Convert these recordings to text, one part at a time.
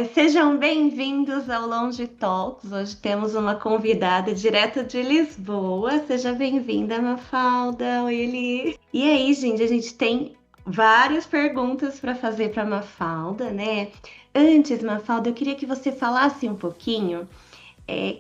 Sejam bem-vindos ao Longe Talks. Hoje temos uma convidada direto de Lisboa. Seja bem-vinda, Mafalda. Oi, Eli. E aí, gente, a gente tem várias perguntas para fazer para Mafalda, né? Antes, Mafalda, eu queria que você falasse um pouquinho,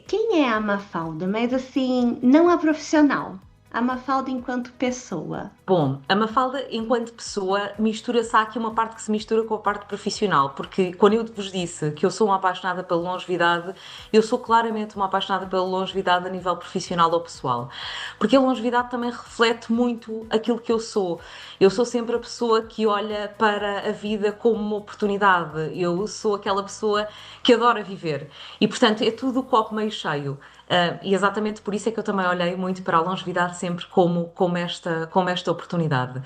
quem é a Mafalda, mas assim, não a profissional, a Mafalda enquanto pessoa. Bom, a Mafalda, enquanto pessoa, mistura-se há aqui uma parte que se mistura com a parte profissional, porque quando eu vos disse que eu sou uma apaixonada pela longevidade, eu sou claramente uma apaixonada pela longevidade a nível profissional ou pessoal, porque a longevidade também reflete muito aquilo que eu sou. Eu sou sempre a pessoa que olha para a vida como uma oportunidade, eu sou aquela pessoa que adora viver e, portanto, é tudo o copo meio cheio. E exatamente por isso é que eu também olhei muito para a longevidade sempre como esta oportunidade.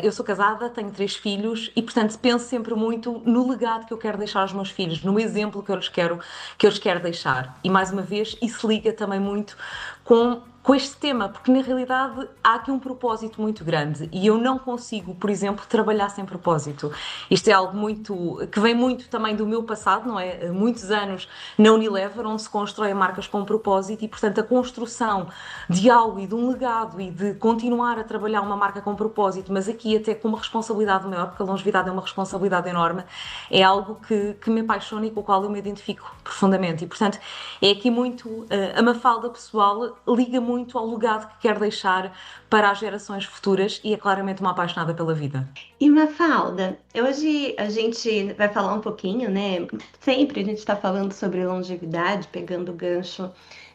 Eu sou casada, tenho 3 filhos e, portanto, penso sempre muito no legado que eu quero deixar aos meus filhos, no exemplo que eu lhes quero deixar. E, mais uma vez, isso liga também muito com este tema, porque na realidade há aqui um propósito muito grande e eu não consigo, por exemplo, trabalhar sem propósito. Isto é algo muito que vem muito também do meu passado, não é? Muitos anos na Unilever, onde se constroem marcas com propósito e, portanto, a construção de algo e de um legado e de continuar a trabalhar uma marca com propósito, mas aqui até com uma responsabilidade maior, porque a longevidade é uma responsabilidade enorme, é algo que me apaixona e com o qual eu me identifico profundamente. E, portanto, é aqui muito, a Mafalda pessoal liga muito ao legado que quer deixar para as gerações futuras e é claramente uma apaixonada pela vida. E Mafalda, hoje a gente vai falar um pouquinho, né? Sempre a gente está falando sobre longevidade, pegando o gancho,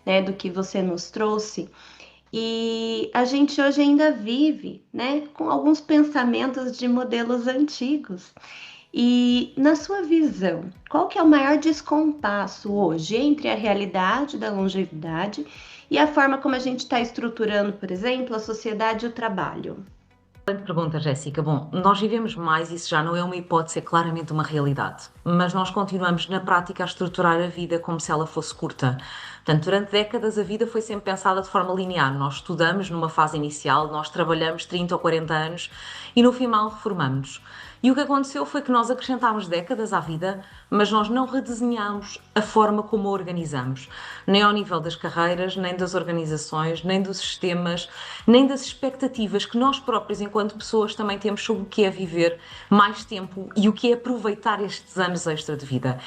né, do que você nos trouxe. E a gente hoje ainda vive, né, com alguns pensamentos de modelos antigos. E na sua visão, qual que é o maior descompasso hoje entre a realidade da longevidade e a forma como a gente está estruturando, por exemplo, a sociedade e o trabalho? Excelente pergunta, Jéssica. Bom, nós vivemos mais, isso já não é uma hipótese, é claramente uma realidade. Mas nós continuamos na prática a estruturar a vida como se ela fosse curta. Portanto, durante décadas a vida foi sempre pensada de forma linear. Nós estudamos numa fase inicial, nós trabalhamos 30 ou 40 anos e no final reformamos-nos. E o que aconteceu foi que nós acrescentámos décadas à vida, mas nós não redesenhámos a forma como a organizamos, nem ao nível das carreiras, nem das organizações, nem dos sistemas, nem das expectativas que nós próprios, enquanto pessoas, também temos sobre o que é viver mais tempo e o que é aproveitar estes anos extra de vida.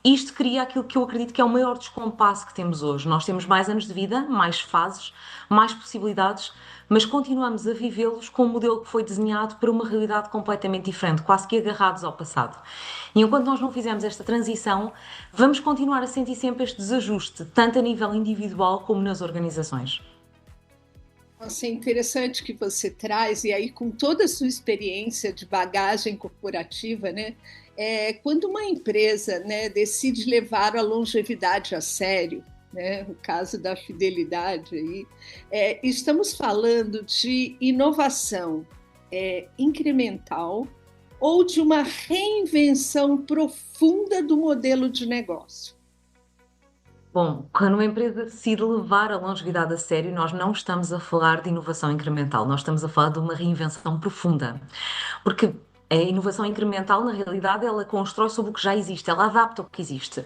Isto cria aquilo que eu acredito que é o maior descompasso que temos hoje. Nós temos mais anos de vida, mais fases, mais possibilidades, mas continuamos a vivê-los com um modelo que foi desenhado para uma realidade completamente diferente, quase que agarrados ao passado. E enquanto nós não fizermos esta transição, vamos continuar a sentir sempre este desajuste, tanto a nível individual como nas organizações. Nossa, é interessante que você traz, e aí com toda a sua experiência de bagagem corporativa, né? Quando uma empresa, né, decide levar a longevidade a sério, né, o caso da fidelidade aí, estamos falando de inovação incremental ou de uma reinvenção profunda do modelo de negócio. Bom, quando uma empresa decide levar a longevidade a sério, nós não estamos a falar de inovação incremental, nós estamos a falar de uma reinvenção profunda. Porque a inovação incremental, na realidade, ela constrói sobre o que já existe, ela adapta o que existe.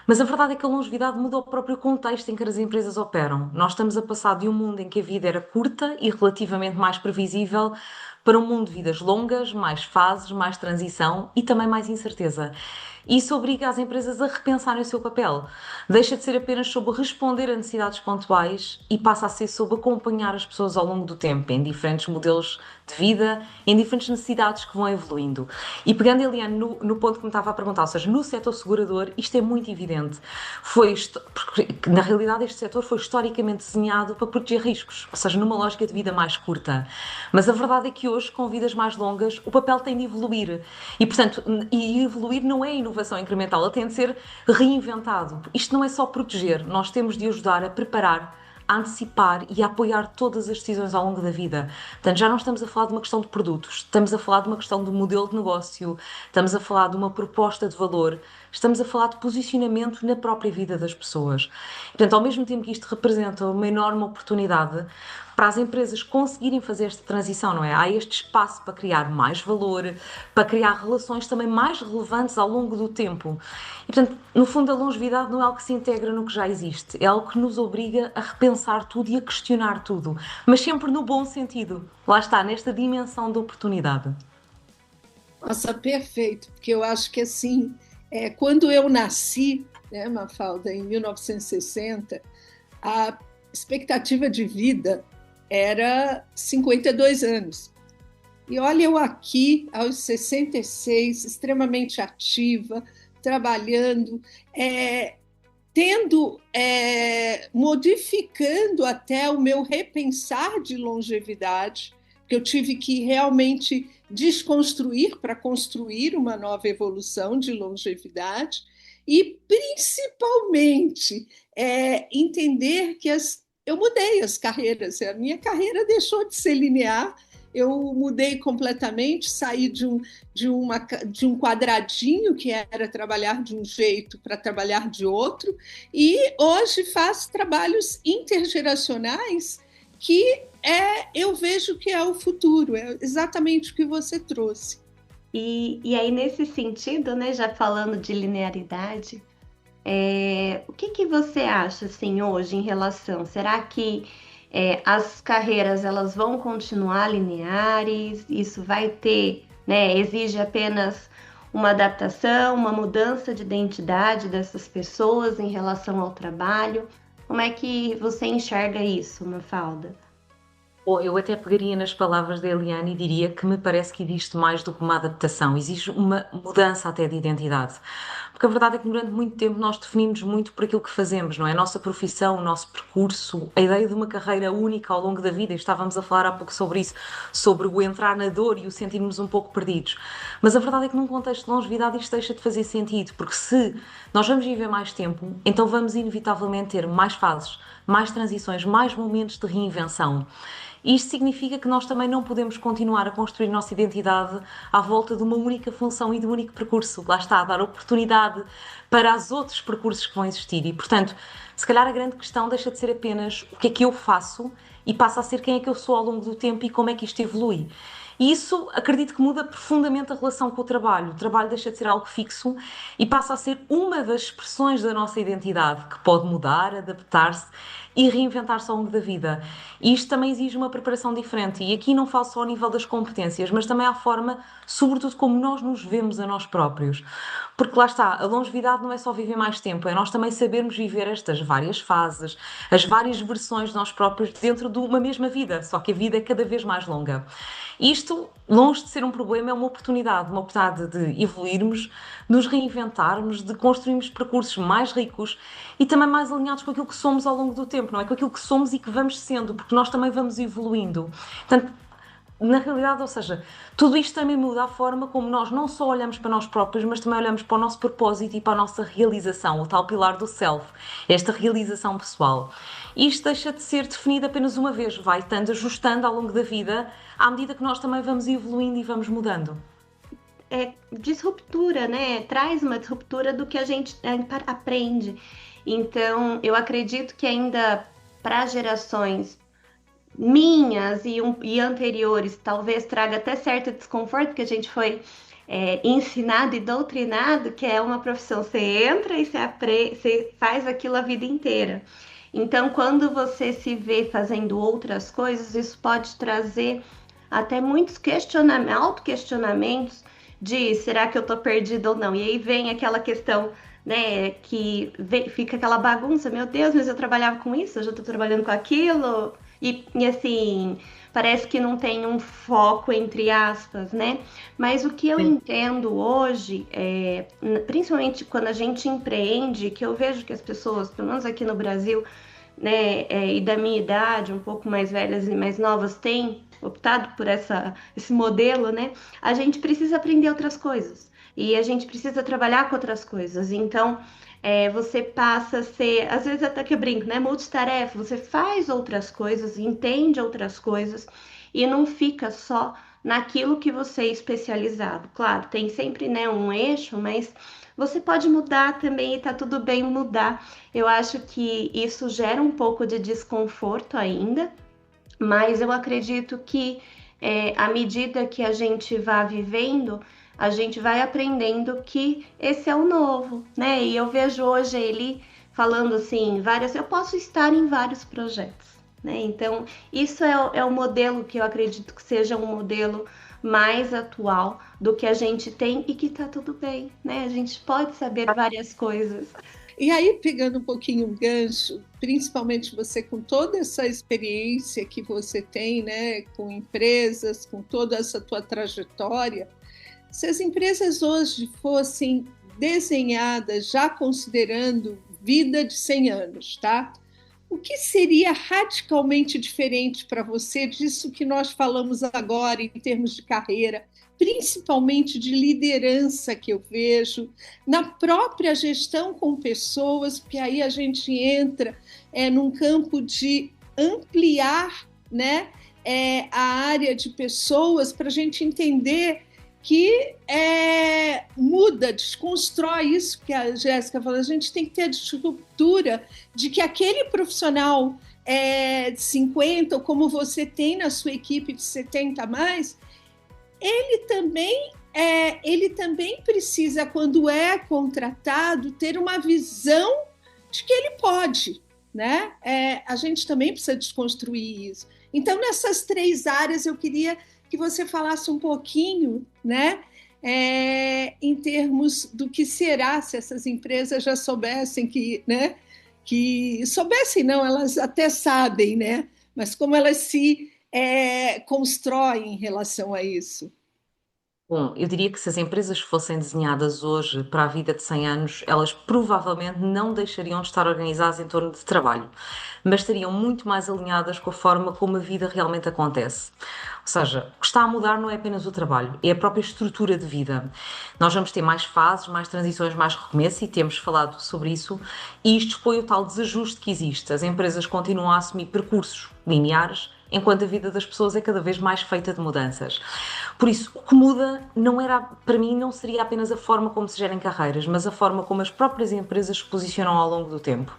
Mas a verdade é que a longevidade muda o próprio contexto em que as empresas operam. Nós estamos a passar de um mundo em que a vida era curta e relativamente mais previsível para um mundo de vidas longas, mais fases, mais transição e também mais incerteza. Isso obriga as empresas a repensarem o seu papel. Deixa de ser apenas sobre responder a necessidades pontuais e passa a ser sobre acompanhar as pessoas ao longo do tempo, em diferentes modelos de vida, em diferentes necessidades que vão evoluindo. E pegando, Eliane, no ponto que me estava a perguntar, ou seja, no setor segurador, isto é muito evidente. Porque, na realidade, este setor foi historicamente desenhado para proteger riscos, ou seja, numa lógica de vida mais curta. Mas a verdade é que hoje, com vidas mais longas, o papel tem de evoluir. E, portanto, evoluir não é inovação incremental, ela tem de ser reinventado. Isto não é só proteger, nós temos de ajudar a preparar, a antecipar e a apoiar todas as decisões ao longo da vida. Portanto, já não estamos a falar de uma questão de produtos, estamos a falar de uma questão de modelo de negócio, estamos a falar de uma proposta de valor, estamos a falar de posicionamento na própria vida das pessoas. Portanto, ao mesmo tempo que isto representa uma enorme oportunidade, para as empresas conseguirem fazer esta transição, não é? Há este espaço para criar mais valor, para criar relações também mais relevantes ao longo do tempo. E, portanto, no fundo, a longevidade não é algo que se integra no que já existe, é algo que nos obriga a repensar tudo e a questionar tudo, mas sempre no bom sentido. Lá está, nesta dimensão de oportunidade. Nossa, perfeito, porque eu acho que assim, quando eu nasci, né, Mafalda, em 1960, a expectativa de vida era 52 anos. E olha eu aqui, aos 66, extremamente ativa, trabalhando, modificando até o meu repensar de longevidade, que eu tive que realmente desconstruir para construir uma nova evolução de longevidade, e principalmente entender que eu mudei as carreiras, a minha carreira deixou de ser linear, eu mudei completamente, saí de um quadradinho que era trabalhar de um jeito para trabalhar de outro, e hoje faço trabalhos intergeracionais que eu vejo que é o futuro, é exatamente o que você trouxe. E aí, nesse sentido, né, já falando de linearidade, o que você acha assim hoje em relação? Será que as carreiras elas vão continuar lineares? Isso vai ter, né, exige apenas uma adaptação, uma mudança de identidade dessas pessoas em relação ao trabalho? Como é que você enxerga isso, Mafalda? Bom, eu até pegaria nas palavras da Eliane e diria que me parece que existe mais do que uma adaptação, exige uma mudança até de identidade. Porque a verdade é que durante muito tempo nós definimos muito por aquilo que fazemos, não é? A nossa profissão, o nosso percurso, a ideia de uma carreira única ao longo da vida, e estávamos a falar há pouco sobre isso, sobre o entrar na dor e o sentirmos um pouco perdidos. Mas a verdade é que num contexto de longevidade isto deixa de fazer sentido, porque se nós vamos viver mais tempo, então vamos inevitavelmente ter mais fases, mais transições, mais momentos de reinvenção. Isto significa que nós também não podemos continuar a construir nossa identidade à volta de uma única função e de um único percurso. Lá está, a dar oportunidade para os outros percursos que vão existir. E, portanto, se calhar a grande questão deixa de ser apenas o que é que eu faço e passa a ser quem é que eu sou ao longo do tempo e como é que isto evolui. E isso acredito que muda profundamente a relação com o trabalho. O trabalho deixa de ser algo fixo e passa a ser uma das expressões da nossa identidade, que pode mudar, adaptar-se e reinventar-se ao longo da vida. E isto também exige uma preparação diferente. E aqui não falo só ao nível das competências, mas também à forma, sobretudo, como nós nos vemos a nós próprios. Porque lá está, a longevidade não é só viver mais tempo, é nós também sabermos viver estas várias fases, as várias versões de nós próprios dentro de uma mesma vida, só que a vida é cada vez mais longa. Isto, longe de ser um problema, é uma oportunidade de evoluirmos, nos reinventarmos, de construirmos percursos mais ricos e também mais alinhados com aquilo que somos ao longo do tempo, não é? Com aquilo que somos e que vamos sendo, porque nós também vamos evoluindo. Portanto, na realidade, ou seja, tudo isto também muda a forma como nós não só olhamos para nós próprios, mas também olhamos para o nosso propósito e para a nossa realização, o tal pilar do self, esta realização pessoal. Isto deixa de ser definido apenas uma vez, vai estando ajustando ao longo da vida, à medida que nós também vamos evoluindo e vamos mudando. Disruptura, né? Traz uma disruptura do que a gente aprende. Então, eu acredito que ainda para gerações minhas e anteriores, talvez traga até certo desconforto, porque a gente foi ensinado e doutrinado que é uma profissão, você entra e você faz aquilo a vida inteira. Então, quando você se vê fazendo outras coisas, isso pode trazer até muitos autoquestionamentos de será que eu tô perdida ou não? E aí vem aquela questão, né, fica aquela bagunça, meu Deus, mas eu trabalhava com isso, eu já tô trabalhando com aquilo, e assim, parece que não tem um foco, entre aspas, né? Mas o que eu entendo hoje, principalmente quando a gente empreende, que eu vejo que as pessoas, pelo menos aqui no Brasil, né, e da minha idade, um pouco mais velhas e mais novas, têm optado por esse modelo, né? A gente precisa aprender outras coisas e a gente precisa trabalhar com outras coisas. Então, você passa a ser, às vezes até que eu brinco, né? Multitarefa, você faz outras coisas, entende outras coisas e não fica só naquilo que você é especializado. Claro, tem sempre, né, um eixo, mas você pode mudar também e tá tudo bem mudar. Eu acho que isso gera um pouco de desconforto ainda, Mas eu acredito que à medida que a gente vai vivendo, a gente vai aprendendo que esse é o novo, né? E eu vejo hoje ele falando assim, eu posso estar em vários projetos, né? Então, isso é o modelo que eu acredito que seja um modelo mais atual do que a gente tem e que tá tudo bem, né? A gente pode saber várias coisas. E aí, pegando um pouquinho o gancho, principalmente você com toda essa experiência que você tem, né, com empresas, com toda essa tua trajetória, se as empresas hoje fossem desenhadas já considerando vida de 100 anos, tá? O que seria radicalmente diferente para você disso que nós falamos agora em termos de carreira, principalmente de liderança que eu vejo, na própria gestão com pessoas, porque aí a gente entra num campo de ampliar, né, a área de pessoas para a gente entender que muda, desconstrói isso que a Jéssica falou. A gente tem que ter a estrutura de que aquele profissional de 50, ou como você tem na sua equipe de 70 a mais, ele também precisa, quando é contratado, ter uma visão de que ele pode, né? A gente também precisa desconstruir isso. Então, nessas 3 áreas, eu queria que você falasse um pouquinho, né, em termos do que será se essas empresas já soubessem que soubessem não, elas até sabem, né, mas como elas se constroem em relação a isso. Bom, eu diria que se as empresas fossem desenhadas hoje para a vida de 100 anos, elas provavelmente não deixariam de estar organizadas em torno de trabalho, mas estariam muito mais alinhadas com a forma como a vida realmente acontece. Ou seja, o que está a mudar não é apenas o trabalho, é a própria estrutura de vida. Nós vamos ter mais fases, mais transições, mais recomeço e temos falado sobre isso, e isto expõe o tal desajuste que existe. As empresas continuam a assumir percursos lineares, enquanto a vida das pessoas é cada vez mais feita de mudanças. Por isso, o que muda não era, para mim, não seria apenas a forma como se gerem carreiras, mas a forma como as próprias empresas se posicionam ao longo do tempo.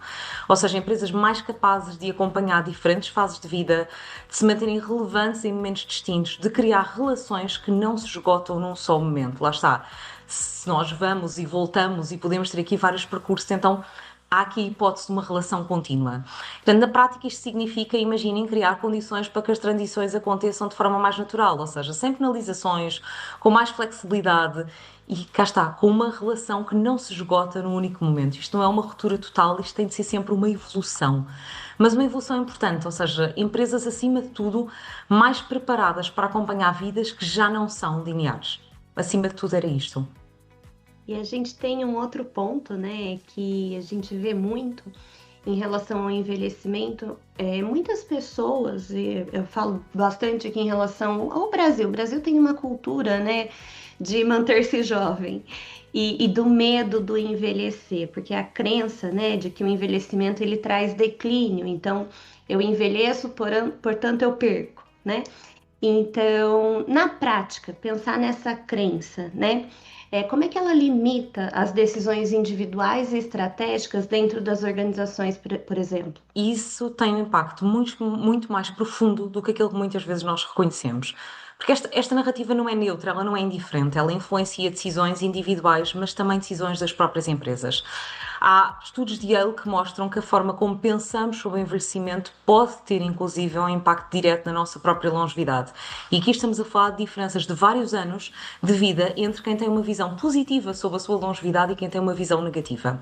Ou seja, empresas mais capazes de acompanhar diferentes fases de vida, de se manterem relevantes em momentos distintos, de criar relações que não se esgotam num só momento. Lá está. Se nós vamos e voltamos e podemos ter aqui vários percursos, então há aqui a hipótese de uma relação contínua. Portanto, na prática, isto significa, imaginem, criar condições para que as transições aconteçam de forma mais natural, ou seja, sem penalizações, com mais flexibilidade e, cá está, com uma relação que não se esgota num único momento. Isto não é uma ruptura total, isto tem de ser sempre uma evolução. Mas uma evolução importante, ou seja, empresas, acima de tudo, mais preparadas para acompanhar vidas que já não são lineares. Acima de tudo era isto. E a gente tem um outro ponto, né, que a gente vê muito em relação ao envelhecimento. Muitas pessoas, e eu falo bastante aqui em relação ao Brasil. O Brasil tem uma cultura, né, de manter-se jovem e do medo do envelhecer, porque a crença, né, de que o envelhecimento ele traz declínio. Então, eu envelheço, portanto, eu perco, né? Então, na prática, pensar nessa crença, né? Como é que ela limita as decisões individuais e estratégicas dentro das organizações, por exemplo? Isso tem um impacto muito, muito mais profundo do que aquilo que muitas vezes nós reconhecemos. Porque esta narrativa não é neutra, ela não é indiferente, ela influencia decisões individuais, mas também decisões das próprias empresas. Há estudos de Yale que mostram que a forma como pensamos sobre o envelhecimento pode ter, inclusive, um impacto direto na nossa própria longevidade. E aqui estamos a falar de diferenças de vários anos de vida entre quem tem uma visão positiva sobre a sua longevidade e quem tem uma visão negativa.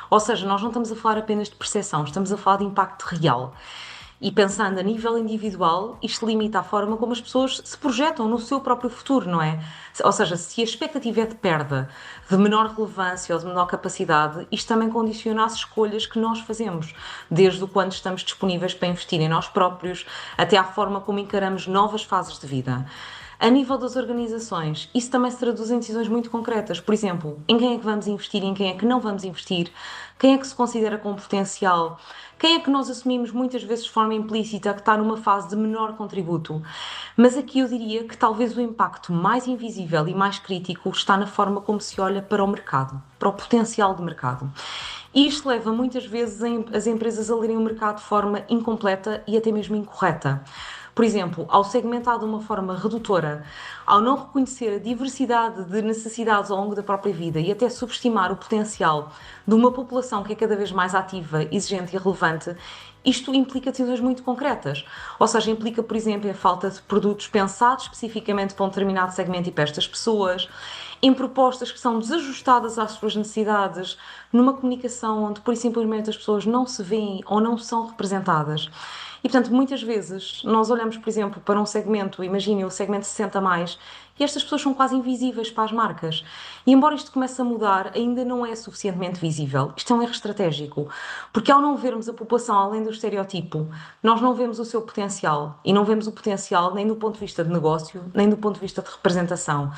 Ou seja, nós não estamos a falar apenas de percepção, estamos a falar de impacto real. E pensando a nível individual, isto limita a forma como as pessoas se projetam no seu próprio futuro, não é? Ou seja, se a expectativa é de perda, de menor relevância ou de menor capacidade, isto também condiciona as escolhas que nós fazemos, desde o quando estamos disponíveis para investir em nós próprios, até à forma como encaramos novas fases de vida. A nível das organizações, isso também se traduz em decisões muito concretas. Por exemplo, em quem é que vamos investir, em quem é que não vamos investir, quem é que se considera com potencial, quem é que nós assumimos muitas vezes de forma implícita que está numa fase de menor contributo. Mas aqui eu diria que talvez o impacto mais invisível e mais crítico está na forma como se olha para o mercado, para o potencial de mercado. E isto leva muitas vezes as empresas a lerem o mercado de forma incompleta e até mesmo incorreta. Por exemplo, ao segmentar de uma forma redutora, ao não reconhecer a diversidade de necessidades ao longo da própria vida e até subestimar o potencial de uma população que é cada vez mais ativa, exigente e relevante, isto implica decisões muito concretas. Ou seja, implica, por exemplo, a falta de produtos pensados especificamente para um determinado segmento e para estas pessoas, em propostas que são desajustadas às suas necessidades, numa comunicação onde, pura e simplesmente, as pessoas não se veem ou não são representadas. E, portanto, muitas vezes nós olhamos, por exemplo, para um segmento, imaginem o segmento 60 mais, e estas pessoas são quase invisíveis para as marcas. E embora isto comece a mudar, ainda não é suficientemente visível. Isto é um erro estratégico, porque ao não vermos a população além do estereotipo, nós não vemos o seu potencial. E não vemos o potencial nem do ponto de vista de negócio, nem do ponto de vista de representação.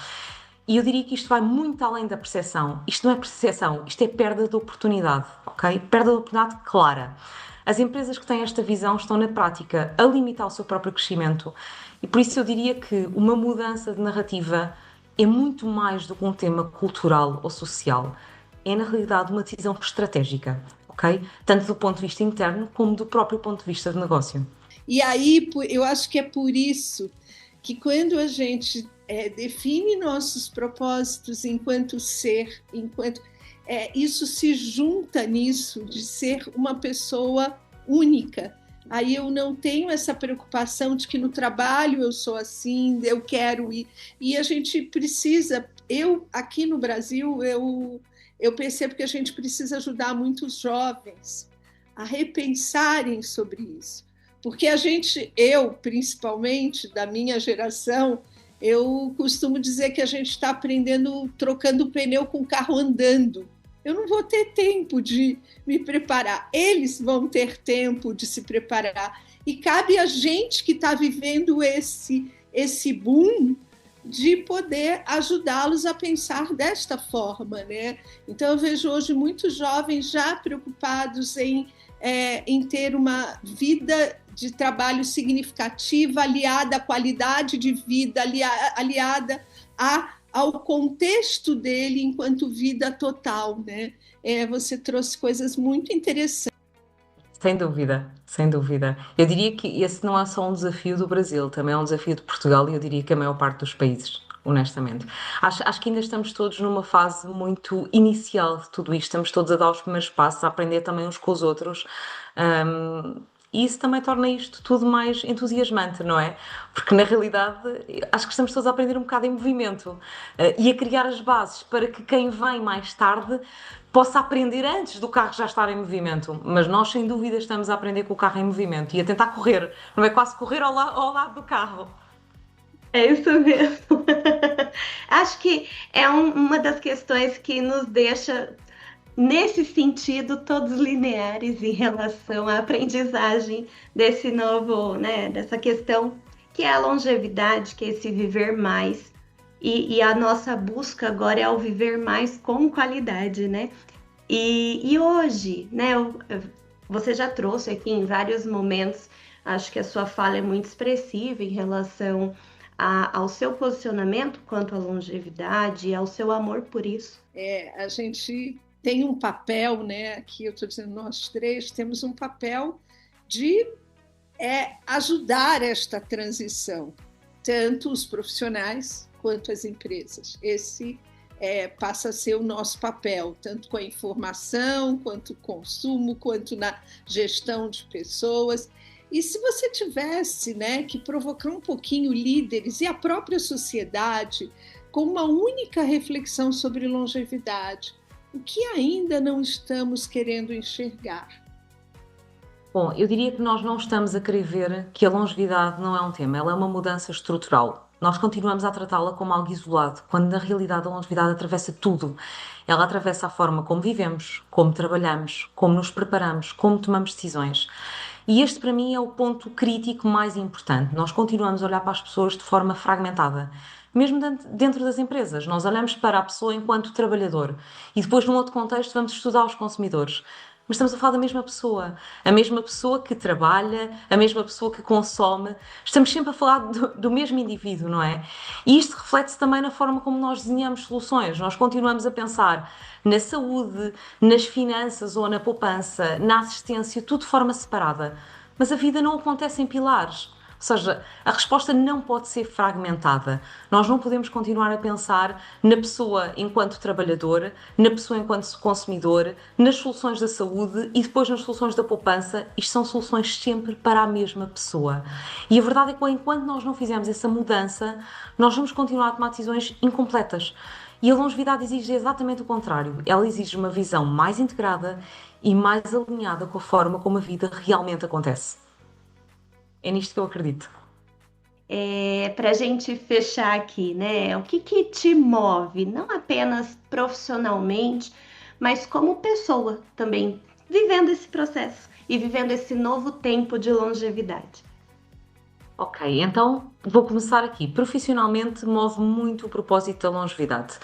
E eu diria que isto vai muito além da percepção. Isto não é percepção, isto é perda de oportunidade, ok? Perda de oportunidade clara. As empresas que têm esta visão estão, na prática, a limitar o seu próprio crescimento. E por isso eu diria que uma mudança de narrativa é muito mais do que um tema cultural ou social. É, na realidade, uma decisão estratégica, ok? Tanto do ponto de vista interno como do próprio ponto de vista de negócio. E aí, eu acho que é por isso que quando a gente define nossos propósitos enquanto ser, isso se junta nisso de ser uma pessoa única. Aí eu não tenho essa preocupação de que no trabalho eu sou assim, eu quero ir. E a gente precisa, aqui no Brasil, eu percebo que a gente precisa ajudar muitos jovens a repensarem sobre isso. Porque eu principalmente, da minha geração, eu costumo dizer que a gente está aprendendo trocando pneu com o carro andando. Eu não vou ter tempo de me preparar. Eles vão ter tempo de se preparar. E cabe a gente que está vivendo esse boom de poder ajudá-los a pensar desta forma, né? Então, eu vejo hoje muitos jovens já preocupados em ter uma vida de trabalho significativa, aliada à qualidade de vida, aliada ao contexto dele enquanto vida total, né? Você trouxe coisas muito interessantes. Sem dúvida, sem dúvida. Eu diria que esse não é só um desafio do Brasil, também é um desafio de Portugal e eu diria que a maior parte dos países, honestamente. Acho que ainda estamos todos numa fase muito inicial de tudo isto, estamos todos a dar os primeiros passos, a aprender também uns com os outros. E isso também torna isto tudo mais entusiasmante, não é? Porque na realidade acho que estamos todos a aprender um bocado em movimento e a criar as bases para que quem vem mais tarde possa aprender antes do carro já estar em movimento. Mas nós, sem dúvida, estamos a aprender com o carro em movimento e a tentar correr, não é? Quase correr ao lado do carro. É isso mesmo. Acho que é uma das questões que nos deixa, nesse sentido, todos lineares em relação à aprendizagem desse novo, né, dessa questão que é a longevidade, que é esse viver mais. E a nossa busca agora é ao viver mais com qualidade, né? E hoje, né, você já trouxe aqui em vários momentos, acho que a sua fala é muito expressiva em relação ao seu posicionamento quanto à longevidade e ao seu amor por isso. A gente tem um papel, né? Aqui eu estou dizendo, nós três temos um papel de ajudar esta transição, tanto os profissionais quanto as empresas. Esse passa a ser o nosso papel, tanto com a informação, quanto o consumo, quanto na gestão de pessoas. E se você tivesse, né, que provocar um pouquinho líderes e a própria sociedade com uma única reflexão sobre longevidade, o que ainda não estamos querendo enxergar? Bom, eu diria que nós não estamos a querer ver que a longevidade não é um tema, ela é uma mudança estrutural. Nós continuamos a tratá-la como algo isolado, quando na realidade a longevidade atravessa tudo. Ela atravessa a forma como vivemos, como trabalhamos, como nos preparamos, como tomamos decisões. E este, para mim, é o ponto crítico mais importante. Nós continuamos a olhar para as pessoas de forma fragmentada. Mesmo dentro das empresas, nós olhamos para a pessoa enquanto trabalhador e depois, num outro contexto, vamos estudar os consumidores. Mas estamos a falar da a mesma pessoa que trabalha, a mesma pessoa que consome. Estamos sempre a falar do mesmo indivíduo, não é? E isto reflete-se também na forma como nós desenhamos soluções. Nós continuamos a pensar na saúde, nas finanças ou na poupança, na assistência, tudo de forma separada. Mas a vida não acontece em pilares. Ou seja, a resposta não pode ser fragmentada. Nós não podemos continuar a pensar na pessoa enquanto trabalhador, na pessoa enquanto consumidor, nas soluções da saúde e depois nas soluções da poupança. Isto são soluções sempre para a mesma pessoa. E a verdade é que enquanto nós não fizermos essa mudança, nós vamos continuar a tomar decisões incompletas. E a longevidade exige exatamente o contrário. Ela exige uma visão mais integrada e mais alinhada com a forma como a vida realmente acontece. É nisto que eu acredito. Para a gente fechar aqui, né? O que te move, não apenas profissionalmente, mas como pessoa também, vivendo esse processo e vivendo esse novo tempo de longevidade? Ok, então vou começar aqui. Profissionalmente, move muito o propósito da longevidade.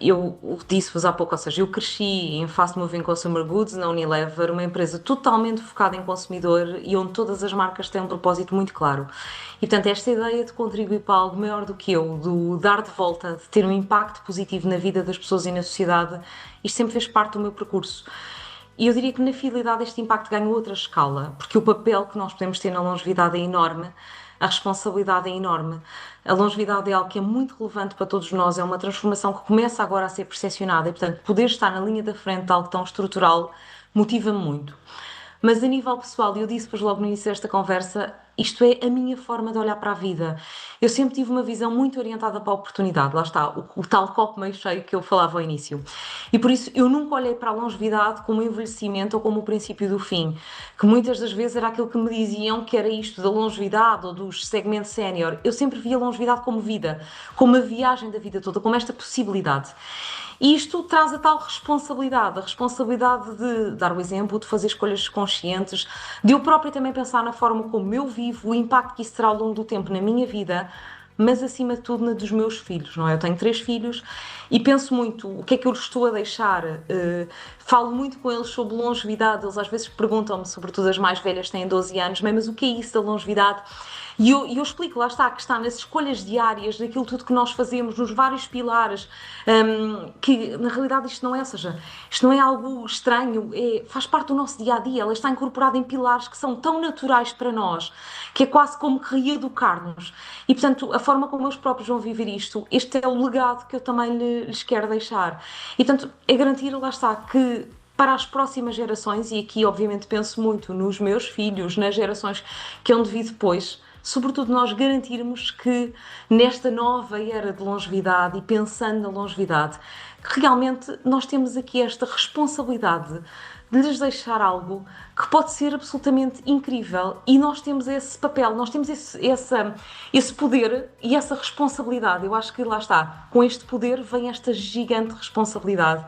Eu disse-vos há pouco, ou seja, eu cresci em Fast Moving Consumer Goods, na Unilever, uma empresa totalmente focada em consumidor e onde todas as marcas têm um propósito muito claro. E, portanto, esta ideia de contribuir para algo maior do que eu, do dar de volta, de ter um impacto positivo na vida das pessoas e na sociedade, isto sempre fez parte do meu percurso. E eu diria que na fidelidade este impacto ganha outra escala, porque o papel que nós podemos ter na longevidade é enorme, a responsabilidade é enorme. A longevidade é algo que é muito relevante para todos nós, é uma transformação que começa agora a ser percepcionada e, portanto, poder estar na linha da frente de algo tão estrutural motiva-me muito. Mas a nível pessoal, e eu disse depois logo no início desta conversa, isto é a minha forma de olhar para a vida. Eu sempre tive uma visão muito orientada para a oportunidade, lá está, o tal copo meio cheio que eu falava ao início. E por isso eu nunca olhei para a longevidade como um envelhecimento ou como o princípio do fim, que muitas das vezes era aquilo que me diziam que era isto da longevidade ou dos segmentos sénior. Eu sempre via a longevidade como vida, como a viagem da vida toda, como esta possibilidade. E isto traz a tal responsabilidade, a responsabilidade de dar o exemplo, de fazer escolhas conscientes, de eu própria também pensar na forma como eu vivo, o impacto que isso terá ao longo do tempo na minha vida, mas acima de tudo na dos meus filhos, não é? Eu tenho 3 filhos e penso muito o que é que eu lhes estou a deixar. Falo muito com eles sobre longevidade, eles às vezes perguntam-me, sobretudo as mais velhas têm 12 anos, mas o que é isso da longevidade? E eu explico, lá está, que está nas escolhas diárias, naquilo tudo que nós fazemos, nos vários pilares, que na realidade isto não é, ou seja, isto não é algo estranho, faz parte do nosso dia-a-dia, ela está incorporada em pilares que são tão naturais para nós, que é quase como que reeducar-nos. E, portanto, a forma como eles próprios vão viver isto, este é o legado que eu também lhes quero deixar. E, portanto, é garantir, lá está, que para as próximas gerações, e aqui obviamente penso muito nos meus filhos, nas gerações que hão de vir depois, sobretudo nós garantirmos que nesta nova era de longevidade e pensando na longevidade, que realmente nós temos aqui esta responsabilidade de lhes deixar algo que pode ser absolutamente incrível e nós temos esse papel, nós temos esse poder e essa responsabilidade. Eu acho que lá está, com este poder vem esta gigante responsabilidade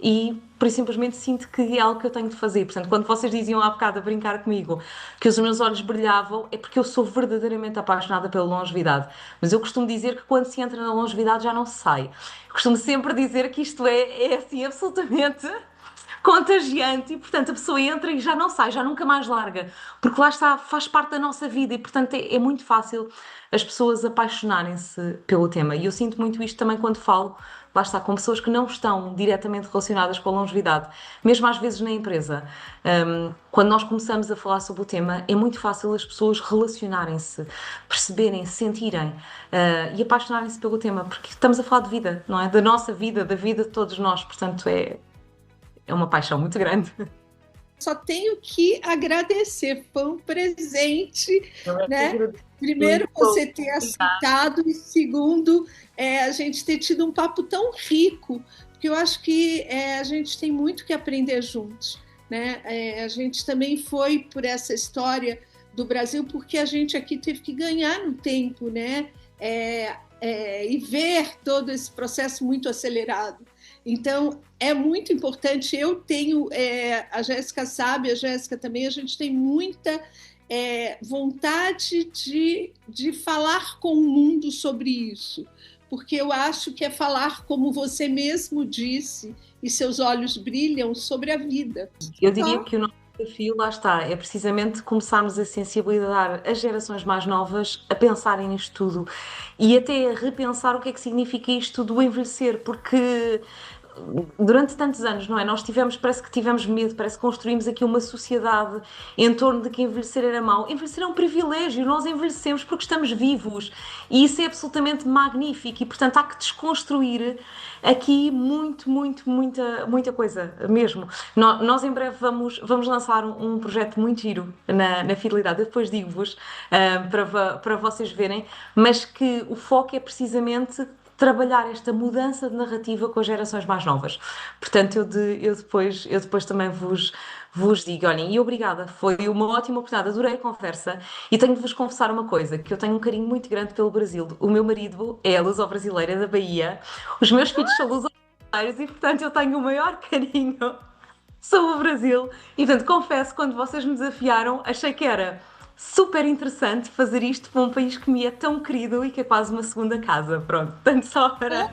e por isso simplesmente sinto que é algo que eu tenho de fazer. Portanto, quando vocês diziam há bocado a brincar comigo que os meus olhos brilhavam, é porque eu sou verdadeiramente apaixonada pela longevidade. Mas eu costumo dizer que quando se entra na longevidade já não se sai. Eu costumo sempre dizer que isto é assim absolutamente contagiante e, portanto, a pessoa entra e já não sai, já nunca mais larga, porque lá está, faz parte da nossa vida e, portanto, é muito fácil as pessoas apaixonarem-se pelo tema. E eu sinto muito isto também quando falo, lá está, com pessoas que não estão diretamente relacionadas com a longevidade, mesmo às vezes na empresa. Quando nós começamos a falar sobre o tema, é muito fácil as pessoas relacionarem-se, perceberem, sentirem e apaixonarem-se pelo tema, porque estamos a falar de vida, não é? Da nossa vida, da vida de todos nós, portanto, é uma paixão muito grande. Só tenho que agradecer, foi um presente, né? Primeiro, você ter aceitado, e segundo, a gente ter tido um papo tão rico, porque eu acho que a gente tem muito que aprender juntos, né? A gente também foi por essa história do Brasil, porque a gente aqui teve que ganhar no tempo, né? E ver todo esse processo muito acelerado. Então, é muito importante. Eu tenho, a Jéssica sabe, a Jéssica também, a gente tem muita vontade de falar com o mundo sobre isso, porque eu acho que é falar, como você mesmo disse, e seus olhos brilham, sobre a vida. Eu diria que o nosso desafio, lá está, é precisamente começarmos a sensibilizar as gerações mais novas a pensarem nisto tudo e até a repensar o que é que significa isto do envelhecer, porque durante tantos anos, não é? Nós tivemos, parece que tivemos medo, parece que construímos aqui uma sociedade em torno de que envelhecer era mau. Envelhecer é um privilégio, nós envelhecemos porque estamos vivos e isso é absolutamente magnífico e, portanto, há que desconstruir aqui muita coisa mesmo. Nós em breve vamos lançar um projeto muito giro na Fidelidade, eu depois digo-vos para vocês verem, mas que o foco é precisamente trabalhar esta mudança de narrativa com as gerações mais novas. Portanto, eu depois também vos digo, olhem, e obrigada, foi uma ótima oportunidade, adorei a conversa e tenho de vos confessar uma coisa, que eu tenho um carinho muito grande pelo Brasil. O meu marido é luso-brasileiro, é da Bahia, os meus filhos são luso-brasileiros e, portanto, eu tenho o maior carinho sobre o Brasil e, portanto, confesso, quando vocês me desafiaram, achei que era super interessante fazer isto para um país que me é tão querido e que é quase uma segunda casa. Pronto, tanto só para